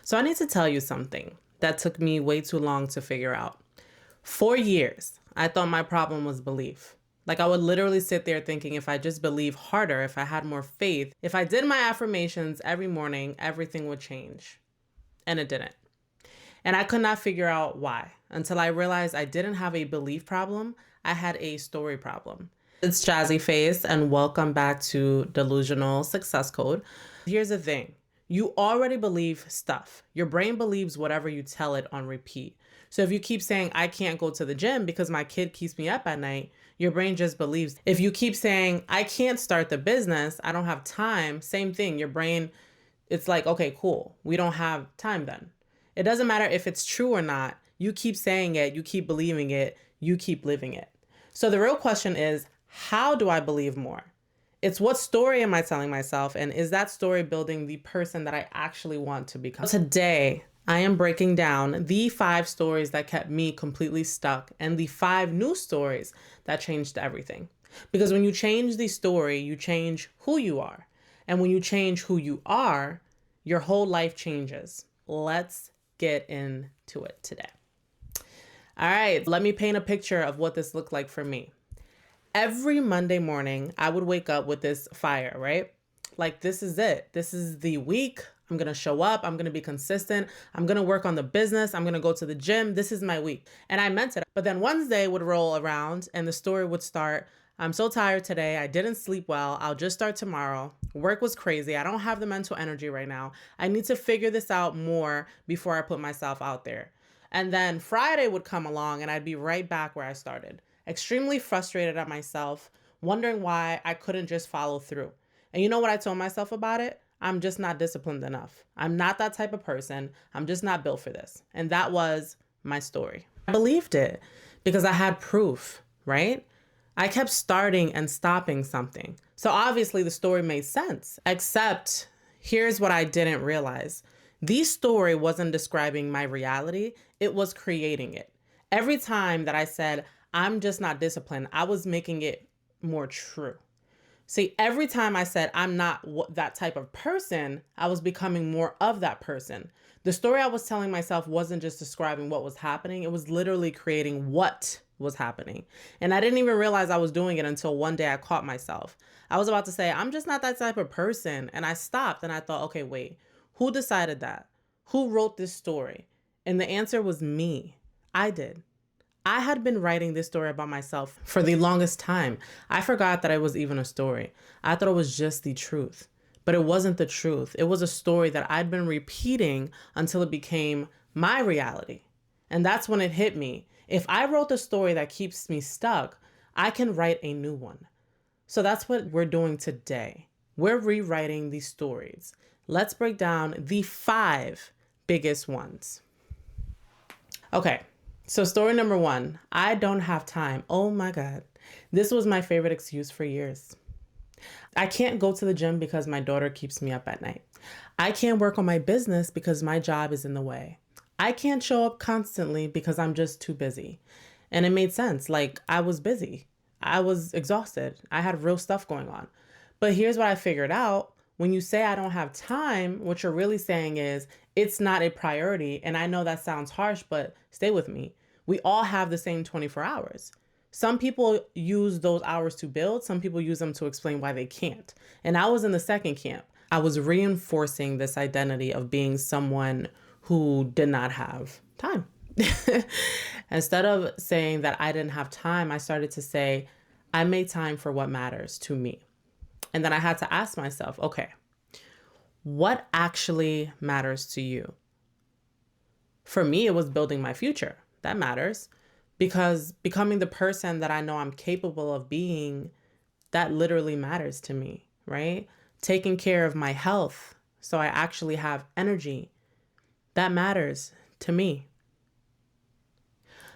So I need to tell you something that took me way too long to figure out. For years, I thought my problem was belief. Like I would literally sit there thinking if I just believe harder, if I had more faith, if I did my affirmations every morning, everything would change. And it didn't. And I could not figure out why until I realized I didn't have a belief problem. I had a story problem. It's Jazzy Face and welcome back to Delusional Success Code. Here's the thing. You already believe stuff. Your brain believes whatever you tell it on repeat. So if you keep saying, I can't go to the gym because my kid keeps me up at night, your brain just believes. If you keep saying, I can't start the business, I don't have time, same thing. Your brain, it's like, okay, cool. We don't have time then. It doesn't matter if it's true or not. You keep saying it, you keep believing it, you keep living it. So the real question is, how do I believe more? It's what story am I telling myself? And is that story building the person that I actually want to become? Today, I am breaking down the 5 stories that kept me completely stuck and the 5 new stories that changed everything. Because when you change the story, you change who you are. And when you change who you are, your whole life changes. Let's get into it today. All right, let me paint a picture of what this looked like for me. Every Monday morning, I would wake up with this fire, right? Like, this is it. This is the week. I'm going to show up. I'm going to be consistent. I'm going to work on the business. I'm going to go to the gym. This is my week. And I meant it. But then Wednesday would roll around and the story would start. I'm so tired today. I didn't sleep well. I'll just start tomorrow. Work was crazy. I don't have the mental energy right now. I need to figure this out more before I put myself out there. And then Friday would come along and I'd be right back where I started. Extremely frustrated at myself, wondering why I couldn't just follow through. And you know what I told myself about it? I'm just not disciplined enough. I'm not that type of person. I'm just not built for this. And that was my story. I believed it because I had proof, right? I kept starting and stopping something. So obviously the story made sense, except here's what I didn't realize. The story wasn't describing my reality. It was creating it. Every time that I said, I'm just not disciplined, I was making it more true. See, every time I said I'm not that type of person, I was becoming more of that person. The story I was telling myself wasn't just describing what was happening. It was literally creating what was happening. And I didn't even realize I was doing it until one day I caught myself. I was about to say, I'm just not that type of person. And I stopped and I thought, okay, wait, who decided that? Who wrote this story? And the answer was me. I did. I had been writing this story about myself for the longest time. I forgot that it was even a story. I thought it was just the truth, but it wasn't the truth. It was a story that I'd been repeating until it became my reality. And that's when it hit me. If I wrote the story that keeps me stuck, I can write a new one. So that's what we're doing today. We're rewriting these stories. Let's break down the 5 biggest ones. Okay. So story number 1, I don't have time. Oh my God. This was my favorite excuse for years. I can't go to the gym because my daughter keeps me up at night. I can't work on my business because my job is in the way. I can't show up constantly because I'm just too busy. And it made sense. Like, I was busy. I was exhausted. I had real stuff going on. But here's what I figured out. When you say I don't have time, what you're really saying is it's not a priority. And I know that sounds harsh, but stay with me. We all have the same 24 hours. Some people use those hours to build. Some people use them to explain why they can't. And I was in the second camp. I was reinforcing this identity of being someone who did not have time. Instead of saying that I didn't have time, I started to say, I made time for what matters to me. And then I had to ask myself, okay, what actually matters to you? For me, it was building my future. That matters because becoming the person that I know I'm capable of being, that literally matters to me, right? Taking care of my health so I actually have energy, that matters to me.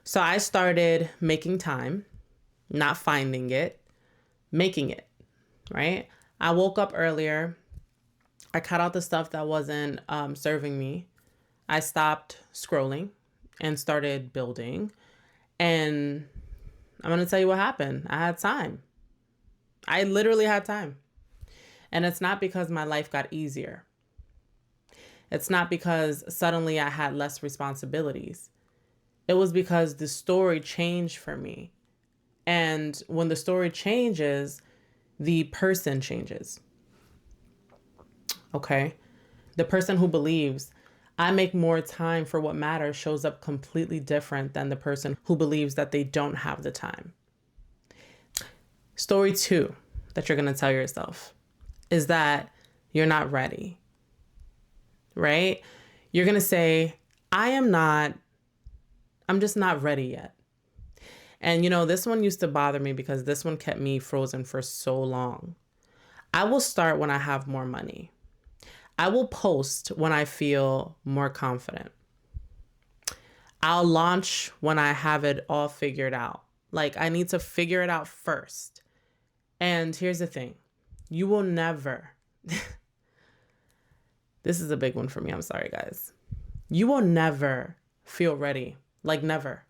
So I started making time, not finding it, making it, right? I woke up earlier. I cut out the stuff that wasn't serving me. I stopped scrolling and started building. And I'm going to tell you what happened. I had time. I literally had time. And it's not because my life got easier. It's not because suddenly I had less responsibilities. It was because the story changed for me. And when the story changes, the person changes. Okay? The person who believes I make more time for what matters shows up completely different than the person who believes that they don't have the time. Story 2 that you're going to tell yourself is that you're not ready, right? You're going to say, I'm just not ready yet. And this one used to bother me because this one kept me frozen for so long. I will start when I have more money. I will post when I feel more confident. I'll launch when I have it all figured out. Like, I need to figure it out first. And here's the thing. You will never, this is a big one for me. I'm sorry, guys. You will never feel ready. Like, never.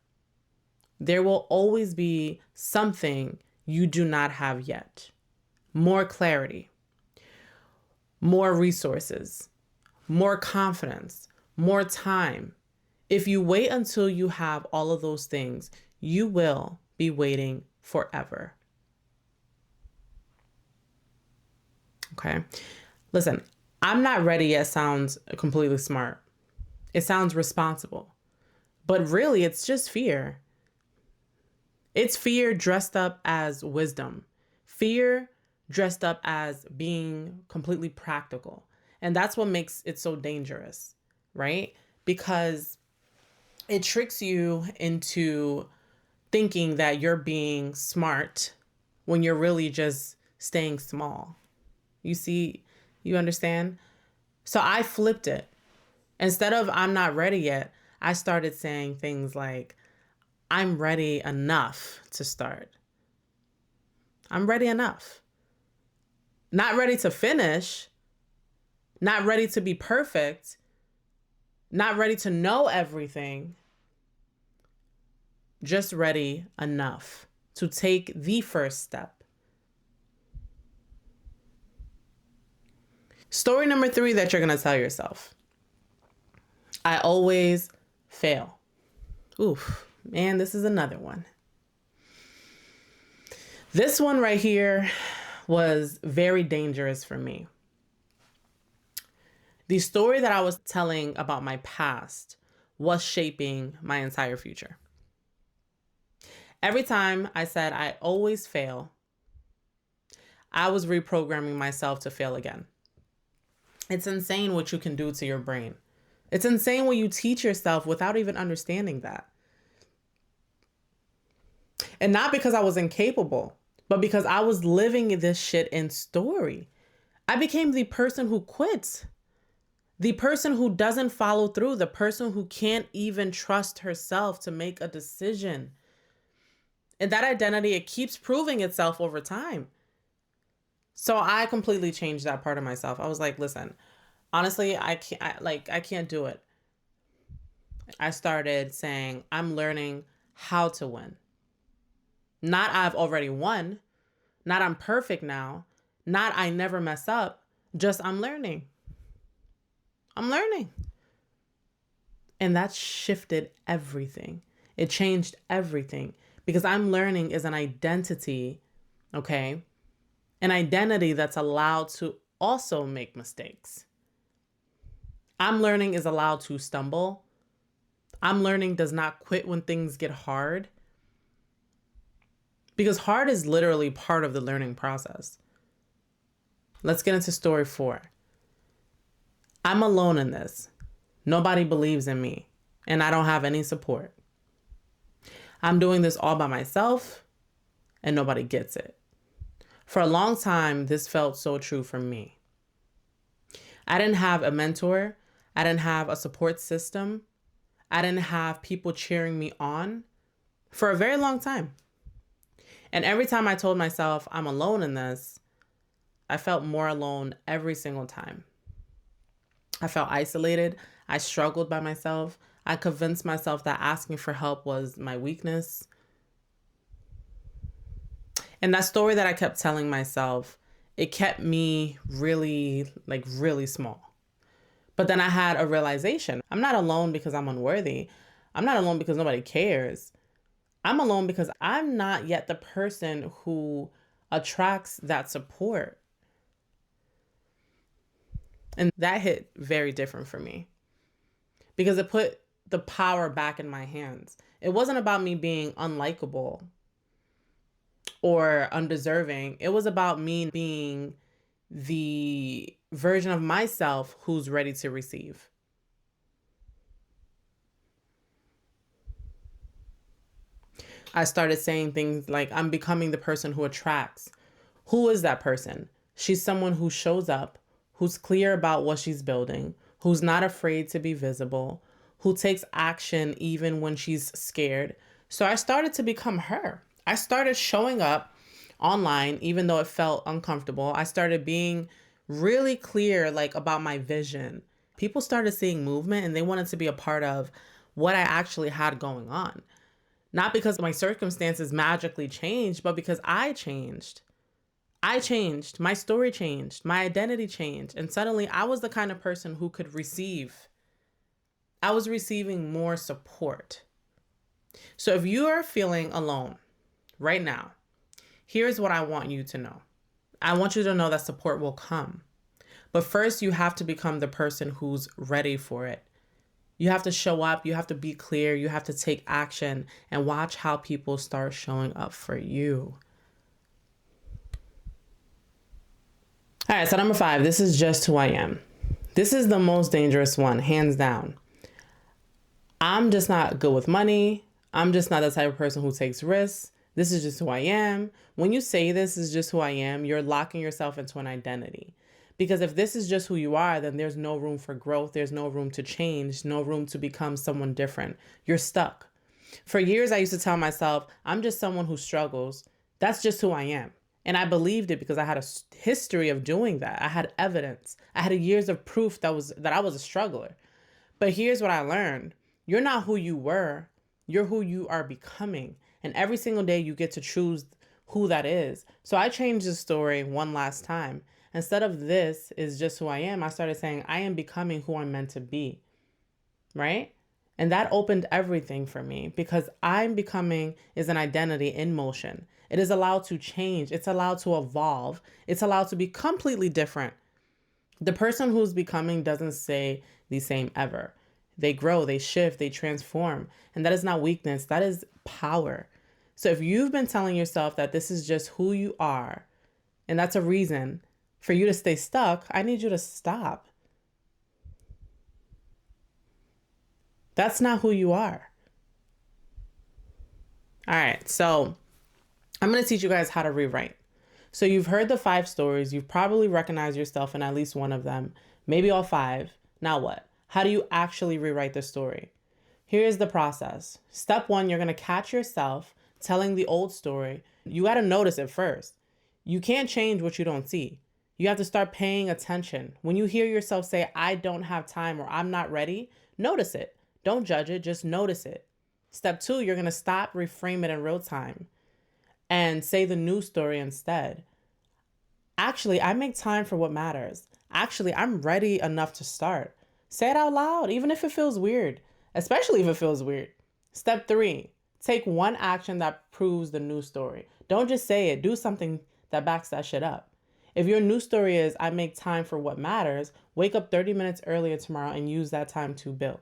There will always be something you do not have yet. More clarity, more resources, more confidence, more time. If you wait until you have all of those things, you will be waiting forever. Okay. Listen, I'm not ready yet sounds completely smart. It sounds responsible, but really it's just fear. It's fear dressed up as wisdom. Fear dressed up as being completely practical. And that's what makes it so dangerous, right? Because it tricks you into thinking that you're being smart when you're really just staying small. You see, you understand? So I flipped it. Instead of I'm not ready yet, I started saying things like, I'm ready enough to start. I'm ready enough. Not ready to finish. Not ready to be perfect. Not ready to know everything. Just ready enough to take the first step. Story number 3 that you're going to tell yourself. I always fail. Oof. Man, this is another one. This one right here was very dangerous for me. The story that I was telling about my past was shaping my entire future. Every time I said I always fail, I was reprogramming myself to fail again. It's insane what you can do to your brain. It's insane what you teach yourself without even understanding that. And not because I was incapable, but because I was living this shit in story. I became the person who quits, the person who doesn't follow through, the person who can't even trust herself to make a decision. And that identity, it keeps proving itself over time. So I completely changed that part of myself. I was like, listen, honestly, I can't do it. I started saying, I'm learning how to win. Not I've already won. Not I'm perfect now. Not I never mess up. Just I'm learning. I'm learning. And that shifted everything. It changed everything because I'm learning is an identity, okay? An identity that's allowed to also make mistakes. I'm learning is allowed to stumble. I'm learning does not quit when things get hard. Because hard is literally part of the learning process. Let's get into story 4. I'm alone in this. Nobody believes in me, and I don't have any support. I'm doing this all by myself, and nobody gets it. For a long time, this felt so true for me. I didn't have a mentor. I didn't have a support system. I didn't have people cheering me on for a very long time. And every time I told myself I'm alone in this, I felt more alone every single time. I felt isolated. I struggled by myself. I convinced myself that asking for help was my weakness. And that story that I kept telling myself, it kept me really small. But then I had a realization. I'm not alone because I'm unworthy. I'm not alone because nobody cares. I'm alone because I'm not yet the person who attracts that support. And that hit very different for me because it put the power back in my hands. It wasn't about me being unlikable or undeserving. It was about me being the version of myself who's ready to receive. I started saying things like, I'm becoming the person who attracts. Who is that person? She's someone who shows up, who's clear about what she's building, who's not afraid to be visible, who takes action even when she's scared. So I started to become her. I started showing up online, even though it felt uncomfortable. I started being really clear, like, about my vision. People started seeing movement and they wanted to be a part of what I actually had going on. Not because my circumstances magically changed, but because I changed. I changed. My story changed. My identity changed. And suddenly I was the kind of person who could receive. I was receiving more support. So if you are feeling alone right now, here's what I want you to know. I want you to know that support will come. But first, you have to become the person who's ready for it. You have to show up. You have to be clear. You have to take action and watch how people start showing up for you. All right, so number 5, this is just who I am. This is the most dangerous one, hands down. I'm just not good with money. I'm just not the type of person who takes risks. This is just who I am. When you say this is just who I am, you're locking yourself into an identity. Because if this is just who you are, then there's no room for growth. There's no room to change, no room to become someone different. You're stuck. For years, I used to tell myself, I'm just someone who struggles. That's just who I am. And I believed it because I had a history of doing that. I had evidence. I had years of proof that I was a struggler. But here's what I learned. You're not who you were. You're who you are becoming. And every single day you get to choose who that is. So I changed the story one last time. Instead of this is just who I am, I started saying I am becoming who I'm meant to be, right? And that opened everything for me because I'm becoming is an identity in motion. It is allowed to change. It's allowed to evolve. It's allowed to be completely different. The person who's becoming doesn't stay the same ever. They grow, they shift, they transform. And that is not weakness. That is power. So if you've been telling yourself that this is just who you are, and that's a reason for you to stay stuck, I need you to stop. That's not who you are. All right, so I'm going to teach you guys how to rewrite. So you've heard the 5 stories. You've probably recognized yourself in at least one of them, maybe all 5. Now what? How do you actually rewrite the story? Here's the process. Step 1, you're going to catch yourself telling the old story. You got to notice it first. You can't change what you don't see. You have to start paying attention. When you hear yourself say, I don't have time or I'm not ready, notice it. Don't judge it, just notice it. Step 2, you're going to stop, reframe it in real time and say the new story instead. Actually, I make time for what matters. Actually, I'm ready enough to start. Say it out loud, even if it feels weird, especially if it feels weird. Step 3, take one action that proves the new story. Don't just say it, do something that backs that shit up. If your new story is, I make time for what matters, wake up 30 minutes earlier tomorrow and use that time to build.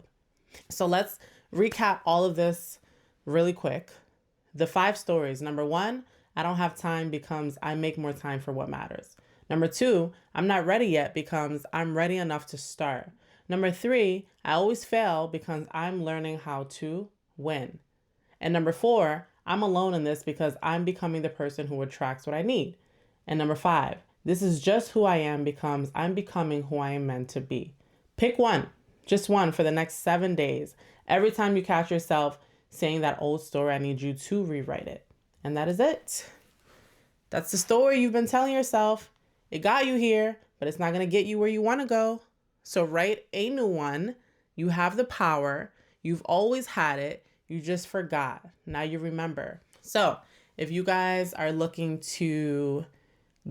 So let's recap all of this really quick. The 5 stories. Number 1, I don't have time becomes I make more time for what matters. Number 2, I'm not ready yet becomes I'm ready enough to start. Number 3, I always fail because I'm learning how to win. And number 4, I'm alone in this because I'm becoming the person who attracts what I need. And number 5, this is just who I am becomes I'm becoming who I am meant to be. Pick one, just one for the next 7 days. Every time you catch yourself saying that old story, I need you to rewrite it. And that is it. That's the story you've been telling yourself. It got you here, but it's not going to get you where you want to go. So write a new one. You have the power. You've always had it. You just forgot. Now you remember. So if you guys are looking to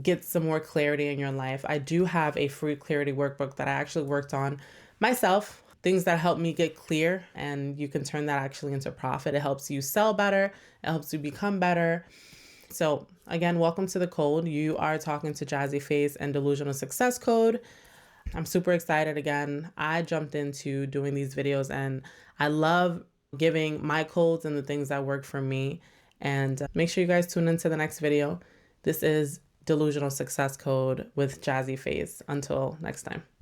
get some more clarity in your life, I do have a free clarity workbook that I actually worked on myself, things that help me get clear, and you can turn that actually into profit. It helps you sell better. It helps you become better. So again, welcome to the code. You are talking to Jazzy Face and Delusional Success Code. I'm super excited again. I jumped into doing these videos and I love giving my codes and the things that work for me. And make sure you guys tune into the next video. This is Delusional Success Code with Jazzy Face. Until next time.